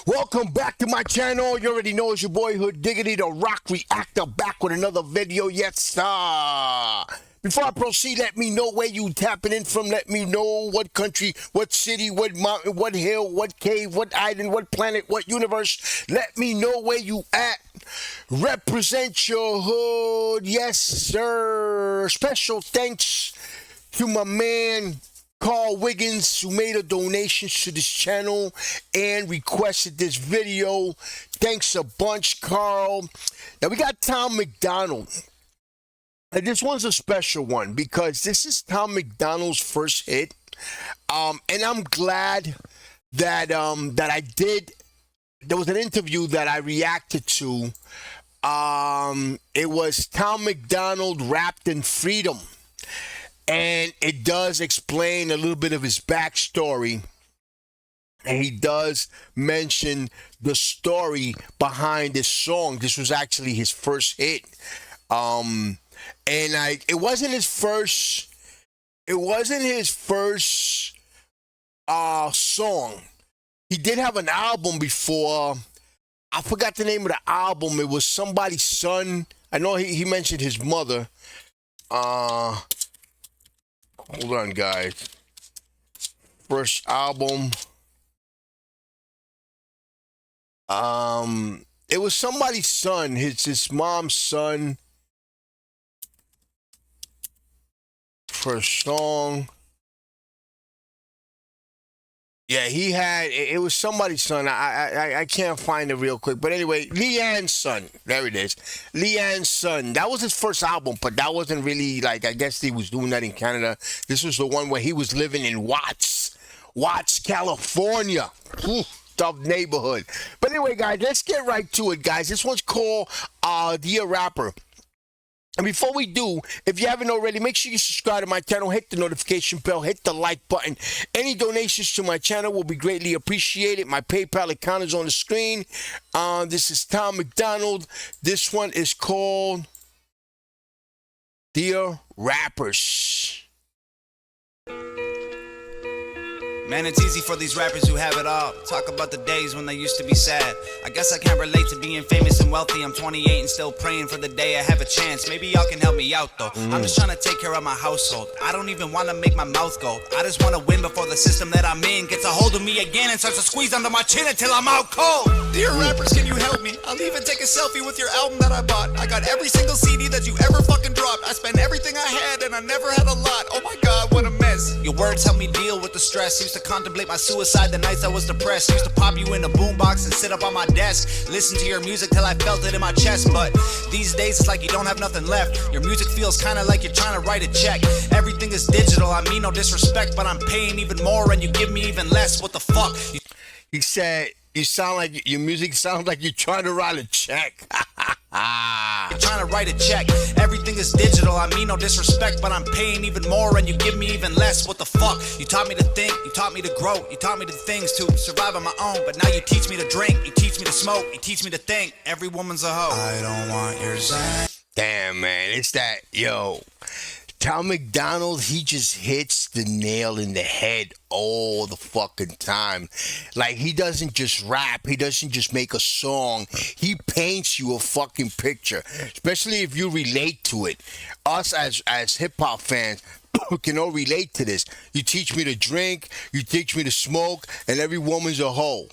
Welcome back to my channel. You already know it's your boy Hood Diggity, the Rock Reactor, back with another video. Yes, sir. Before I proceed, let me know where you tapping in from. Let me know what country, what city, what mountain, what hill, what cave, what island, what planet, what universe. Let me know where you at. Represent your hood. Yes, sir. Special thanks to my man Carl Wiggins, who made a donation to this channel and requested this video. Thanks a bunch, Carl. Now we got Tom MacDonald. And this one's a special one because this is Tom MacDonald's first hit. And I'm glad that I did. There was an interview that I reacted to. It was Tom MacDonald wrapped in freedom. And it does explain a little bit of his backstory. And he does mention the story behind this song. This was actually his first hit. It wasn't his first song. He did have an album before. I forgot the name of the album. It was somebody's son. I know he mentioned his mother. Hold on, guys. First album. It was somebody's son, his mom's son. First song. Yeah, it was somebody's son. I can't find it real quick. But anyway, Leanne's son. There it is. Leanne's son. That was his first album, but that wasn't really, like, I guess he was doing that in Canada. This was the one where he was living in Watts, California. Tough neighborhood. But anyway, guys, let's get right to it, guys. This one's called Dear Rapper. And before we do, if you haven't already, make sure you subscribe to my channel, hit the notification bell, hit the like button. Any donations to my channel will be greatly appreciated. My PayPal account is on the screen. This is Tom MacDonald. This one is called Dear Rappers. Man, it's easy for these rappers who have it all. Talk about the days when they used to be sad. I guess I can't relate to being famous and wealthy. I'm 28 and still praying for the day I have a chance. Maybe y'all can help me out though. I'm just trying to take care of my household. I don't even want to make my mouth go. I just want to win before the system that I'm in gets a hold of me again and starts to squeeze under my chin until I'm out cold. Dear rappers, can you help me? I'll even take a selfie with your album that I bought. I got every single CD that you ever fucking dropped. I spent everything I had and I never had a lot. Oh my god, what a mess. Your words help me deal with the stress. Used to contemplate my suicide the nights I was depressed. Used to pop you in the boombox and sit up on my desk, listen to your music till I felt it in my chest. But these days it's like you don't have nothing left. Your music feels kinda like you're trying to write a check. Everything is digital, I mean no disrespect, but I'm paying even more and you give me even less. What the fuck? He said, you sound like, your music sounds like you're trying to write a check. You're trying to write a check. Everything is digital, I mean no disrespect, but I'm paying even more and you give me even less. What the fuck? You taught me to think, you taught me to grow, you taught me the things to survive on my own, but now you teach me to drink, you teach me to smoke, you teach me to think. Every woman's a hoe. I don't want your Zen. Damn, man, it's that, yo. Tom MacDonald, he just hits the nail in the head all the fucking time. Like, he doesn't just rap. He doesn't just make a song. He paints you a fucking picture, especially if you relate to it. Us as hip-hop fans can all relate to this. You teach me to drink, you teach me to smoke, and every woman's a hoe.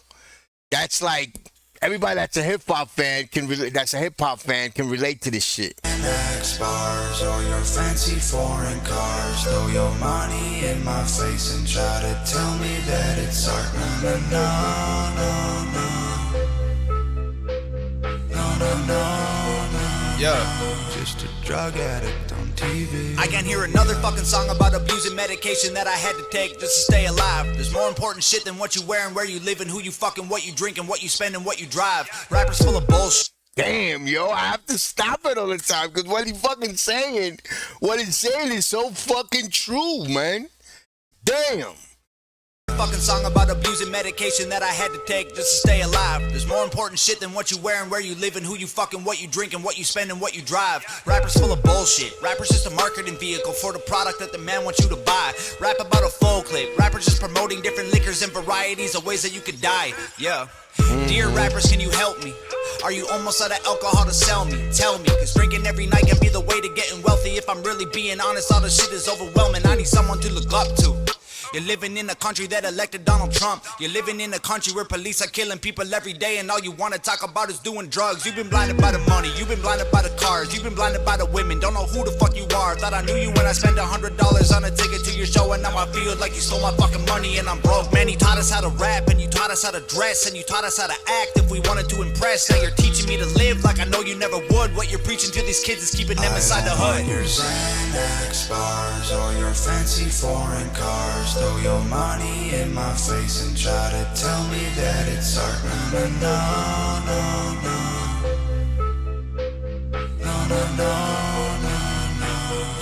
That's like... Everybody that's a hip hop fan can relate to this shit. X bars or your fancy foreign cars, throw your money in my face and try to tell me that it's art. No. Yeah. Just a drug addict on TV. I can't hear another fucking song about abusing medication that I had to take just to stay alive. There's more important shit than what you wear and where you live and who you fucking, what you drink and what you spend and what you drive. Rappers full of bullshit. Damn, yo, I have to stop it all the time because what he's saying is so fucking true, man. Damn. fucking song about abusing medication that I had to take just to stay alive. There's more important shit than what you wear and where you live and who you fucking, what you drink and what you spend and what you drive. Rappers full of bullshit. Rappers just a marketing vehicle for the product that the man wants you to buy. Rap about a full clip. Rappers just promoting different liquors and varieties of ways that you could die. Yeah. Dear rappers, can you help me? Are you almost out of alcohol to sell me? Tell me, cause drinking every night can be the way to getting wealthy. If I'm really being honest, all the shit is overwhelming. I need someone to look up to. You're living in a country that elected Donald Trump. You're living in a country where police are killing people every day, and all you wanna talk about is doing drugs. You've been blinded by the money, you've been blinded by the cars, you've been blinded by the women. Don't know who the fuck you are. Thought I knew you when I spent $100 on a ticket to your show, and now I feel like you stole my fucking money and I'm broke. Man, you taught us how to rap, and you taught us how to dress, and you taught us how to act if we wanted to impress. Now you're teaching me to live like I know you never would. What you're preaching to these kids is keeping them inside the hood. Your Xanax bars or your fancy foreign cars. Throw your money in my face and try to tell me that it's art. No, no, no.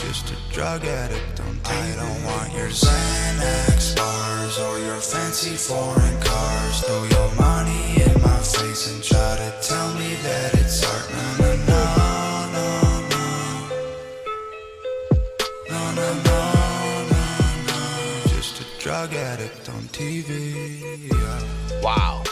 Just a drug addict on TV. I don't want your Xanax bars or your fancy foreign cars. Throw your money in my face and try to tell me that it's art. No, no, no. Just a drug addict on TV. Yeah. Wow.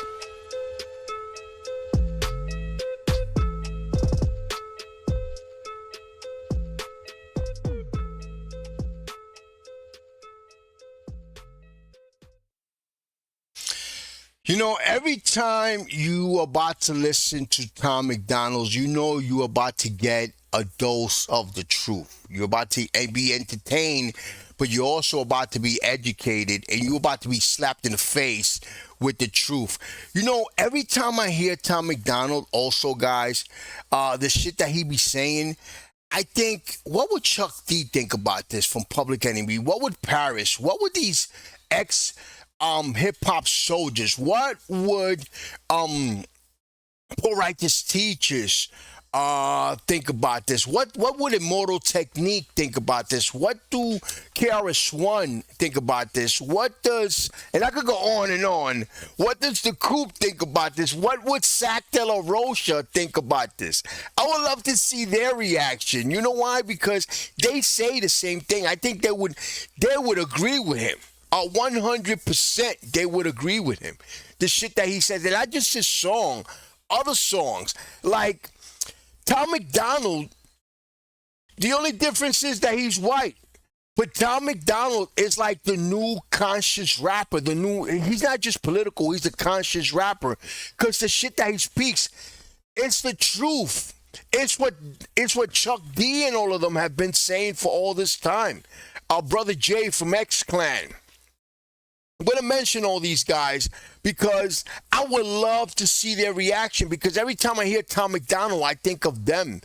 You know, every time you about to listen to Tom MacDonald, you know you're about to get a dose of the truth. You're about to be entertained, but you're also about to be educated, and you're about to be slapped in the face with the truth. You know, every time I hear Tom MacDonald, also, guys, the shit that he be saying, I think, what would Chuck D think about this from Public Enemy? What would Paris? What would these hip-hop soldiers, what would poor righteous teachers think about this? What would Immortal Technique think about this? What do KRS-One think about this? What does, and I could go on and on, what does the Coop think about this? What would Sac de la Rocha think about this? I would love to see their reaction. You know why? Because they say the same thing. I think they would agree with him. 100% they would agree with him. The shit that he said, and not just his song, other songs. Like Tom MacDonald, the only difference is that he's white. But Tom MacDonald is like the new conscious rapper. He's not just political, he's a conscious rapper. Because the shit that he speaks, it's the truth. It's what Chuck D and all of them have been saying for all this time. Our brother Jay from X-Clan. I'm going to mention all these guys because I would love to see their reaction, because every time I hear Tom MacDonald, I think of them.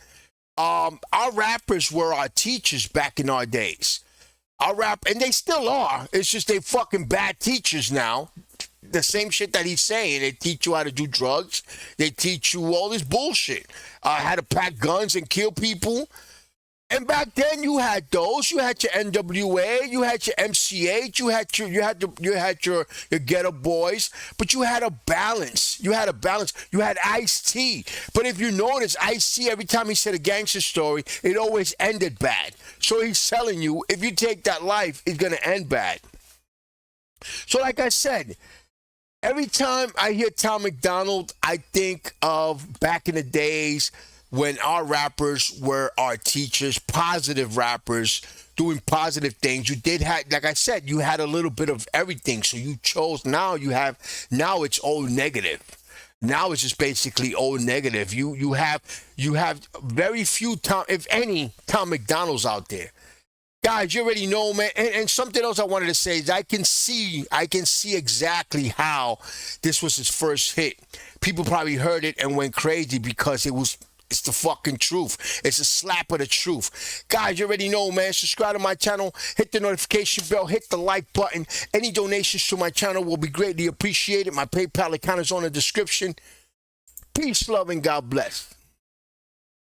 Our rappers were our teachers back in our days. And they still are. It's just they fucking bad teachers now. The same shit that he's saying. They teach you how to do drugs. They teach you all this bullshit. How to pack guns and kill people. And back then you had those. You had your NWA, you had your MCH, you had your Ghetto Boys, but you had a balance. You had Ice-T. But if you notice, Ice-T, every time he said a gangster story, it always ended bad. So he's telling you, if you take that life, it's gonna end bad. So like I said, every time I hear Tom MacDonald, I think of back in the days when our rappers were our teachers, positive rappers, doing positive things. You did have, like I said, you had a little bit of everything. So you chose, now it's all negative. Now it's just basically all negative. You have very few if any, Tom MacDonald's out there. Guys, you already know, man. And something else I wanted to say is I can see exactly how this was his first hit. People probably heard it and went crazy because it's the fucking truth. It's a slap of the truth. Guys, you already know, man. Subscribe to my channel. Hit the notification bell. Hit the like button. Any donations to my channel will be greatly appreciated. My PayPal account is on the description. Peace, love, and God bless.